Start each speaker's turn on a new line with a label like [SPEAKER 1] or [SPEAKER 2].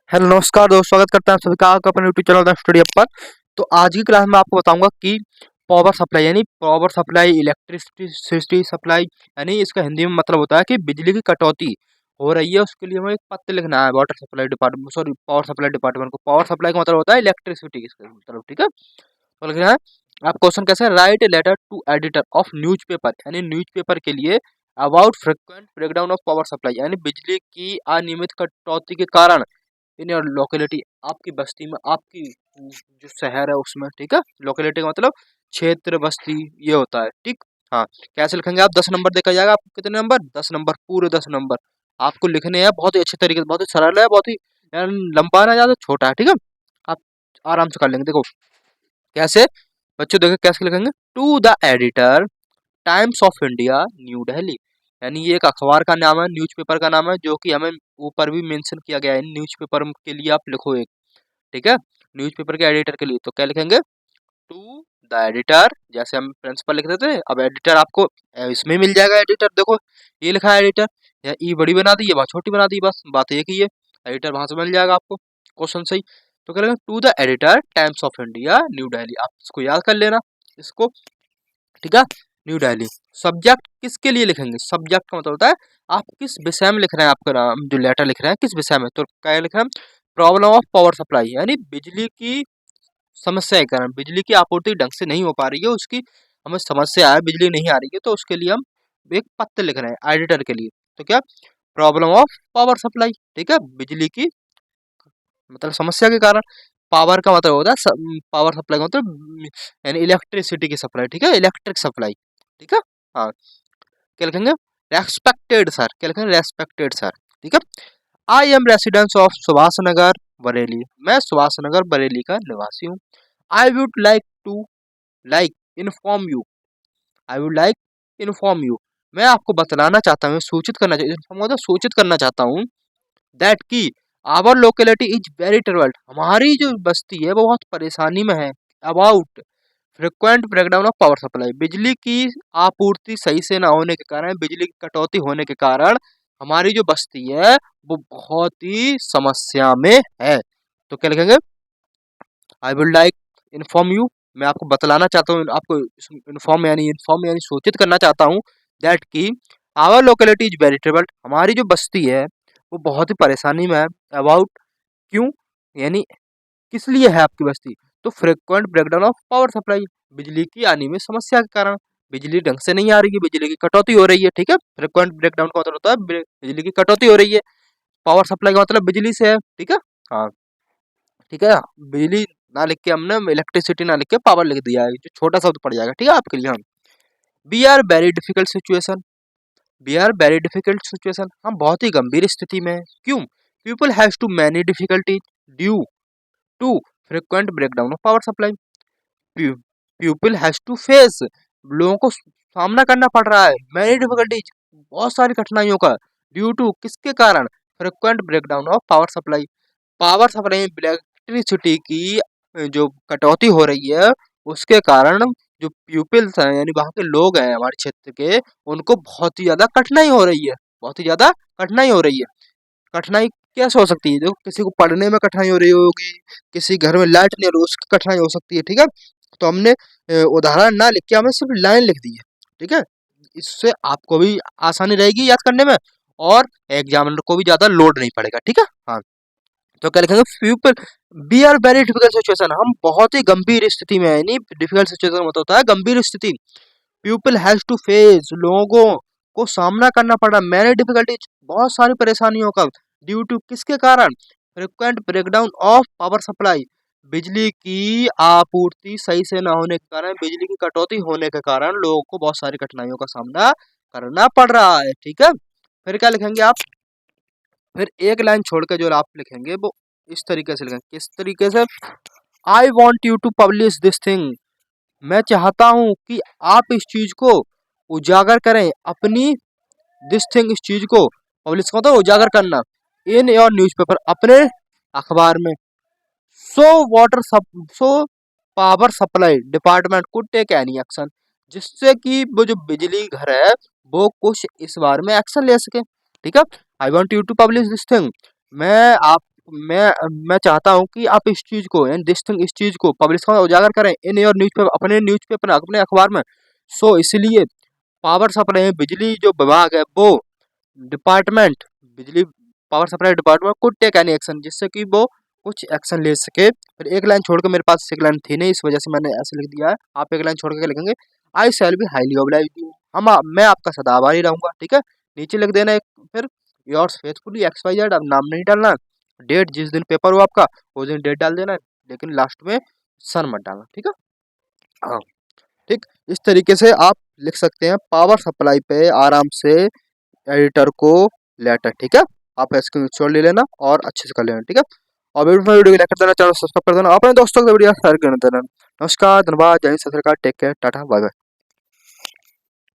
[SPEAKER 1] Hello नमस्कार दोस्तों, स्वागत करते हैं आप सभी का आपका अपने YouTube channel the study up पर। तो आज की क्लास में आपको बताऊंगा कि पावर सप्लाई यानी पावर सप्लाई, इलेक्ट्रिसिटी सप्लाई यानी इसका हिंदी में मतलब होता है कि बिजली की कटौती हो रही है, उसके लिए हमें एक पत्र लिखना है water supply department, sorry power supply department को। पावर सप्लाई का मतलब होता है इलेक्ट्रिसिटी इसका मतलब, ठीक है। तो लिखना है आप क्वेश्चन कैसे, write a letter to editor of newspaper यानी न्यूज़पेपर के लिए about frequent breakdown of power supply यानी बिजली की अनियमित कटौती के कारण इन योर लोकेलिटी, आपकी बस्ती में, आपकी जो शहर है उसमें, ठीक है। लोकेलिटी का मतलब क्षेत्र, बस्ती, ये होता है, ठीक। हाँ, कैसे लिखेंगे आप? 10 नंबर देखा जाएगा आपको। कितने नंबर? 10 नंबर, पूरे 10 नंबर आपको लिखने हैं। बहुत ही अच्छे तरीके से, बहुत ही सरल है, बहुत ही लंबा ना ज्यादा छोटा है, ठीक है। आप आराम से कर लेंगे। देखो कैसे बच्चों, देखो कैसे लिखेंगे। To the editor, Times of India, New Delhi, यानी ये एक अखबार का नाम है, न्यूज़पेपर का नाम है, जो कि हमें ऊपर भी मेंशन किया गया है। न्यूज़पेपर के लिए आप लिखो एक, ठीक है। न्यूज़पेपर के एडिटर के लिए तो क्या लिखेंगे? टू द एडिटर, जैसे हम प्रिंसिपल लिख देते हैं, अब एडिटर आपको इसमें मिल जाएगा। एडिटर देखो ये लिखा है एडिटर, या ई बड़ी बना दी, ये बात छोटी बना दी, बस बात एक ही है। एडिटर वहां से मिल जाएगा आपको क्वेश्चन सही। तो क्या लिखेंगे? To the editor, Times of India, New Delhi. आप इसको याद कर लेना इसको, ठीक है। न्यू दिल्ली। सब्जेक्ट किसके लिए लिखेंगे? सब्जेक्ट का मतलब होता है आप किस विषय में लिख रहे हैं, आपका नाम जो लेटर लिख रहे हैं किस विषय में। तो क्या लिख रहे हैं? प्रॉब्लम ऑफ पावर सप्लाई यानी बिजली की समस्या के कारण, बिजली की आपूर्ति ढंग से नहीं हो पा रही है, उसकी हमें समस्या है, बिजली नहीं आ रही है, तो उसके लिए हम एक पत्र लिख रहे हैं एडिटर के लिए। तो क्या? प्रॉब्लम ऑफ पावर सप्लाई, ठीक है। बिजली की मतलब समस्या के कारण, पावर का मतलब होता है पावर सप्लाई का मतलब यानी इलेक्ट्रिसिटी की सप्लाई, ठीक है, इलेक्ट्रिक सप्लाई, ठीक है। हाँ, क्या लिखेंगे? रेस्पेक्टेड सर, क्या लिखेंगे? रेस्पेक्टेड सर, ठीक है। I am residence of Subhash Nagar Bareilly, मैं सुभाष नगर बरेली का निवासी हूँ। I would like to like inform you, I would like inform you, मैं आपको बतलाना चाहता हूँ, सूचित करना चाहिए, इन्फॉर्म मतलब सूचित करना चाहता हूँ, दैट की our locality is very troubled, हमारी जो बस्ती है वो बहुत परेशानी में है। About frequent breakdown of power supply, बिजली की आपूर्ति सही से ना होने के कारण, बिजली की कटौती होने के कारण हमारी जो बस्ती है वो बहुत ही समस्या में है। तो क्या लिखेंगे? आई वुड लाइक इन्फॉर्म यू, मैं आपको बतलाना चाहता हूँ, आपको इन्फॉर्म यानी सूचित करना चाहता हूँ, दैट की our locality is very troubled, हमारी जो बस्ती है वो बहुत ही परेशानी में है। अबाउट क्यों यानी किस लिए है आपकी बस्ती? तो frequent breakdown of power supply, बिजली की आने में समस्या के कारण, बिजली ढंग से नहीं आ रही है, बिजली की कटौती हो रही है, ठीक है। फ्रिक्वेंट ब्रेकडाउन का मतलब होता है बिजली की कटौती हो रही है, पावर सप्लाई का मतलब बिजली से है, ठीक है। हाँ, ठीक है। बिजली ना लिख के हमने इलेक्ट्रिसिटी ना लिख के पावर लिख दिया है, जो छोटा शब्द पड़ जाएगा, ठीक है आपके लिए। हम we are very difficult situation, we are very difficult situation, हम बहुत ही गंभीर स्थिति में हैं। क्यों? People has too many difficulty due to frequent breakdown of power supply, people has to face, लोगों को सामना करना पड़ रहा है, मैनी डिफिकल्टीज, बहुत सारी कठिनाइयों का, ड्यू टू किसके कारण? Frequent breakdown of power supply, power supply में इलेक्ट्रिसिटी की जो कटौती हो रही है उसके कारण जो प्यूपिल्स हैं यानी वहाँ के लोग हैं हमारे क्षेत्र के, उनको बहुत ही ज्यादा कठिनाई हो रही है, बहुत ही ज्यादा कठिनाई हो रही है। कठिनाई कैसे हो सकती है? देखो किसी को पढ़ने में कठिनाई हो रही होगी, किसी घर में लाइट नहीं हो रही उसकी कठिनाई हो सकती है, ठीक है। तो हमने उदाहरण ना लिख के हमने सिर्फ लाइन लिख दी है, ठीक है। इससे आपको भी आसानी रहेगी याद करने में, और एग्जामिनर को भी ज्यादा लोड नहीं पड़ेगा, ठीक है। हाँ, तो क्या लिखेंगे? People be are very difficult situation, हम बहुत ही गंभीर स्थिति में है, नहीं डिफिकल्ट सिचुएशन मतलब होता है गंभीर स्थिति। पीपल हैज टू फेस, लोगों को सामना करना पड़ा, मैंने डिफिकल्टीज, बहुत सारी परेशानियों का, ड्यू टू किसके कारण? Frequent breakdown of power supply, बिजली की आपूर्ति सही से ना होने के कारण, बिजली की कटौती होने के कारण लोगों को बहुत सारी कठिनाइयों का सामना करना पड़ रहा है, ठीक है। फिर क्या लिखेंगे आप? फिर एक लाइन छोड़ के जो आप लिखेंगे वो इस तरीके से लिखेंगे, किस तरीके से? I want you to publish this thing, मैं चाहता हूं कि आप इस चीज को उजागर करें, अपनी दिस थिंग, इस चीज को पब्लिश को तो उजागर करना, इन योर न्यूज़पेपर, अपने अखबार में। So water so power supply department could take any action, जिससे कि वो जो बिजली घर है वो कुछ इस बारे में एक्शन ले सके, ठीक है। I want you to publish this thing, मैं आप मैं चाहता हूँ कि आप इस चीज़ को एंड दिस थिंग इस चीज़ को पब्लिश करें, उजागर करें इन योर न्यूज़पेपर, अपने न्यूज़पेपर, अपने अखबार में। सो इसलिए पावर सप्लाई में बिजली जो विभाग है वो डिपार्टमेंट, बिजली power supply department could take any action, जिससे कि वो कुछ एक्शन ले सके। फिर एक लाइन छोड़ के, मेरे पास एक लाइन थी नहीं, इस वजह से मैंने ऐसे लिख दिया है। आप एक लाइन छोड़ के लिखेंगे, आई शैल बी हाईली ऑब्लाइज्ड। मैं आपका सदा आभारी रहूंगा, ठीक है। नीचे लिख देना एक, फिर yours faithfully X Y Z, अब नाम नहीं डालना, डेट जिस दिन पेपर हो आपका उस दिन डेट डाल देना है, लेकिन लास्ट में सन मत डालना, ठीक है। हाँ, ठीक। इस तरीके से आप लिख सकते हैं पावर सप्लाई पे आराम से एडिटर को लेटर, ठीक है। आप स्क्रीनशॉट ले लेना और अच्छे से कर लेना, ठीक है। और वीडियो को लाइक कर देना, चैनल सब्सक्राइब कर देना, अपने दोस्तों को वीडियो शेयर कर देना। नमस्कार, धन्यवाद, जय हिंद, सत श्री अकाल, take care, tata, bye bye.